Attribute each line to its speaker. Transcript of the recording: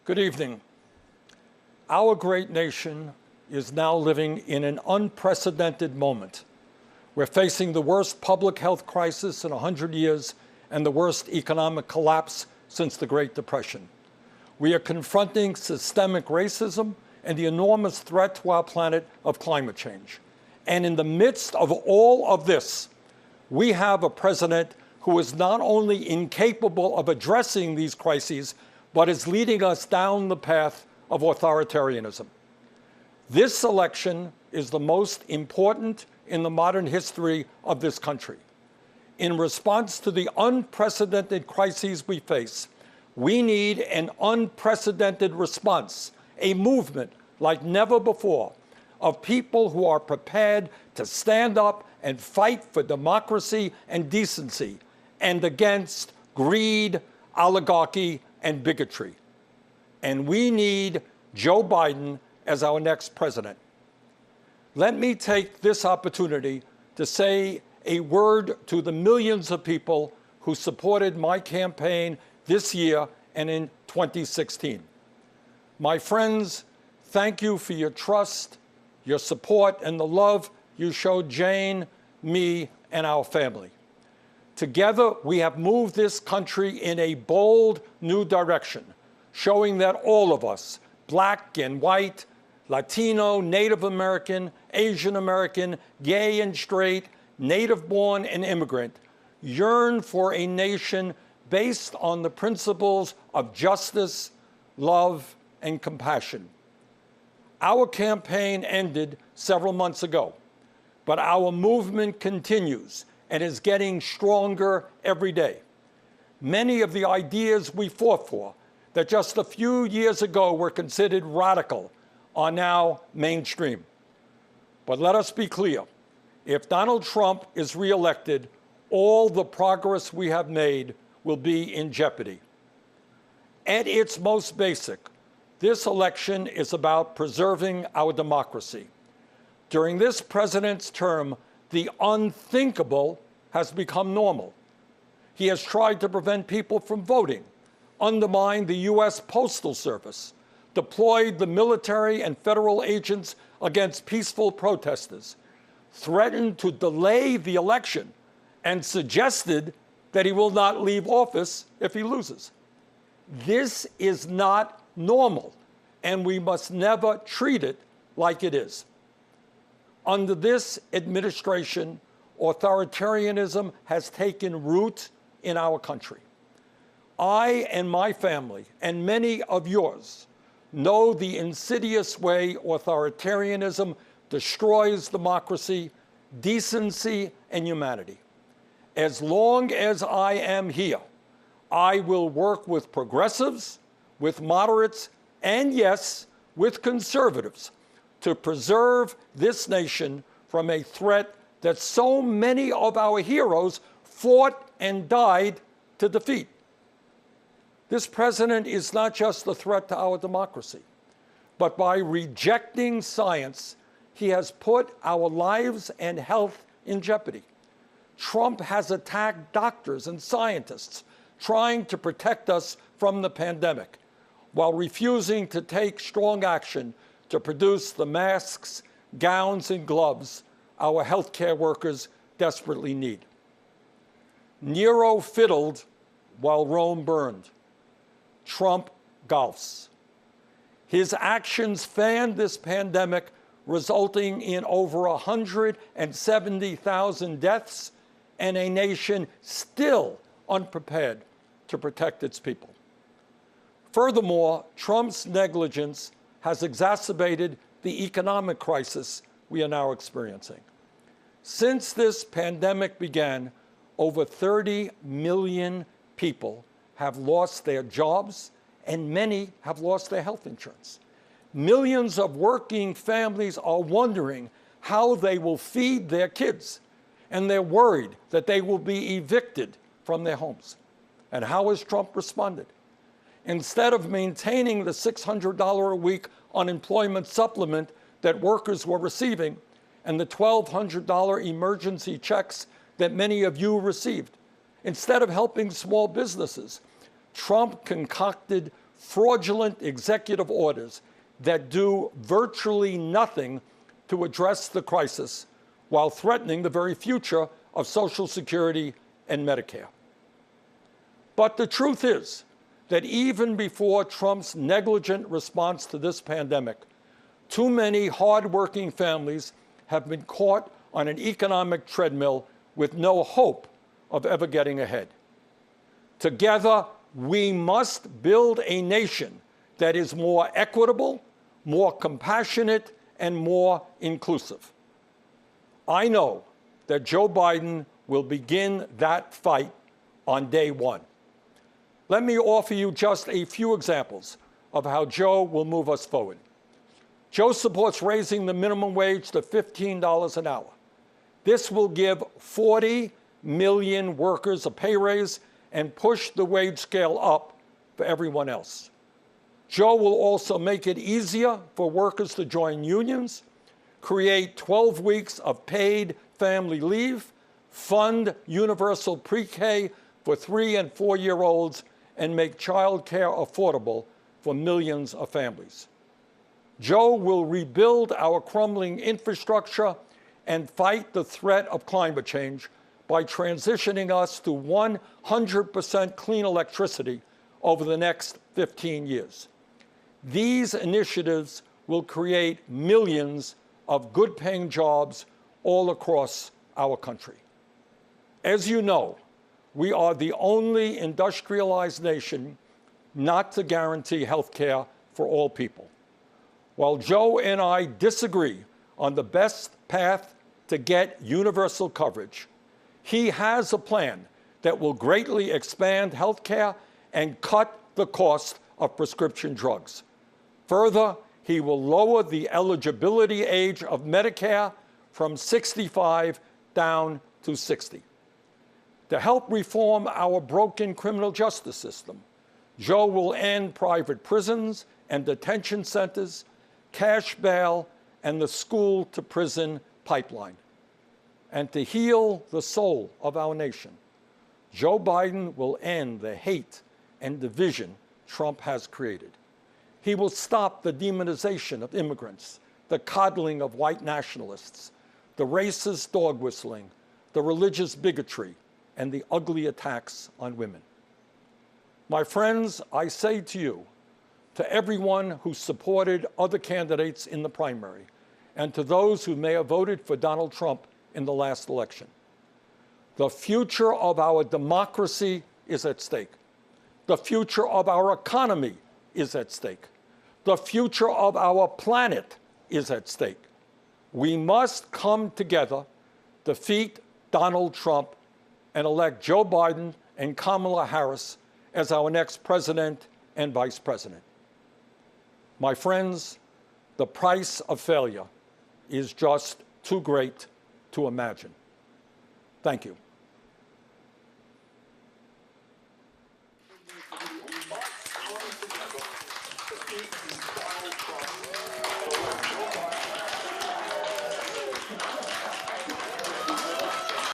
Speaker 1: Good evening. Our great nation is now living in an unprecedented moment. We're facing the worst public health crisis in 100 years and the worst economic collapse since the Great Depression. We are confronting systemic racism and the enormous threat to our planet of climate change. And in the midst of all of this, we have a president who is not only incapable of addressing these crises, but is leading us down the path of authoritarianism. This election is the most important in the modern history of this country. In response to the unprecedented crises we face, we need an unprecedented response, a movement like never before, of people who are prepared to stand up and fight for democracy and decency and against greed, oligarchy, and bigotry. And we need Joe Biden as our next president. Let me take this opportunity to say a word to the millions of people who supported my campaign this year and in 2016. My friends, thank you for your trust, your support, and the love you showed Jane, me, and our family. Together, we have moved this country in a bold new direction, showing that all of us, black and white, Latino, Native American, Asian American, gay and straight, native-born and immigrant, yearn for a nation based on the principles of justice, love, and compassion. Our campaign ended several months ago, but our movement continues and is getting stronger every day. Many of the ideas we fought for that just a few years ago were considered radical are now mainstream. But let us be clear, if Donald Trump is reelected, all the progress we have made will be in jeopardy. At its most basic, this election is about preserving our democracy. During this president's term, the unthinkable has become normal. He has tried to prevent people from voting, undermined the U.S. Postal Service, deployed the military and federal agents against peaceful protesters, threatened to delay the election, and suggested that he will not leave office if he loses. This is not normal, and we must never treat it like it is. Under this administration, authoritarianism has taken root in our country. I and my family, and many of yours, know the insidious way authoritarianism destroys democracy, decency, and humanity. As long as I am here, I will work with progressives, with moderates, and yes, with conservatives to preserve this nation from a threat that so many of our heroes fought and died to defeat. This president is not just a threat to our democracy, but by rejecting science, he has put our lives and health in jeopardy. Trump has attacked doctors and scientists trying to protect us from the pandemic, while refusing to take strong action to produce the masks, gowns, and gloves our healthcare workers desperately need. Nero fiddled while Rome burned. Trump golfs. His actions fanned this pandemic, resulting in over 170,000 deaths and a nation still unprepared to protect its people. Furthermore, Trump's negligence has exacerbated the economic crisis we are now experiencing. Since this pandemic began, over 30 million people have lost their jobs, and many have lost their health insurance. Millions of working families are wondering how they will feed their kids, and they're worried that they will be evicted from their homes. And how has Trump responded? Instead of maintaining the $600 a week unemployment supplement that workers were receiving and the $1,200 emergency checks that many of you received, instead of helping small businesses, Trump concocted fraudulent executive orders that do virtually nothing to address the crisis while threatening the very future of Social Security and Medicare. But the truth is that even before Trump's negligent response to this pandemic, too many hardworking families have been caught on an economic treadmill with no hope of ever getting ahead. Together, we must build a nation that is more equitable, more compassionate, and more inclusive. I know that Joe Biden will begin that fight on day one. Let me offer you just a few examples of how Joe will move us forward. Joe supports raising the minimum wage to $15 an hour. This will give 40 million workers a pay raise and push the wage scale up for everyone else. Joe will also make it easier for workers to join unions, create 12 weeks of paid family leave, fund universal pre-K for 3- and 4-year-olds, and make child care affordable for millions of families. Joe will rebuild our crumbling infrastructure and fight the threat of climate change by transitioning us to 100% clean electricity over the next 15 years. These initiatives will create millions of good-paying jobs all across our country. As you know, we are the only industrialized nation not to guarantee health care for all people. While Joe and I disagree on the best path to get universal coverage, he has a plan that will greatly expand health care and cut the cost of prescription drugs. Further, he will lower the eligibility age of Medicare from 65 down to 60. To help reform our broken criminal justice system, Joe will end private prisons and detention centers, cash bail, and the school-to-prison pipeline. And to heal the soul of our nation, Joe Biden will end the hate and division Trump has created. He will stop the demonization of immigrants, the coddling of white nationalists, the racist dog whistling, the religious bigotry, and the ugly attacks on women. My friends, I say to you, to everyone who supported other candidates in the primary, and to those who may have voted for Donald Trump in the last election, the future of our democracy is at stake. The future of our economy is at stake. The future of our planet is at stake. We must come together, defeat Donald Trump, and elect Joe Biden and Kamala Harris as our next president and vice president. My friends, the price of failure is just too great to imagine. Thank you.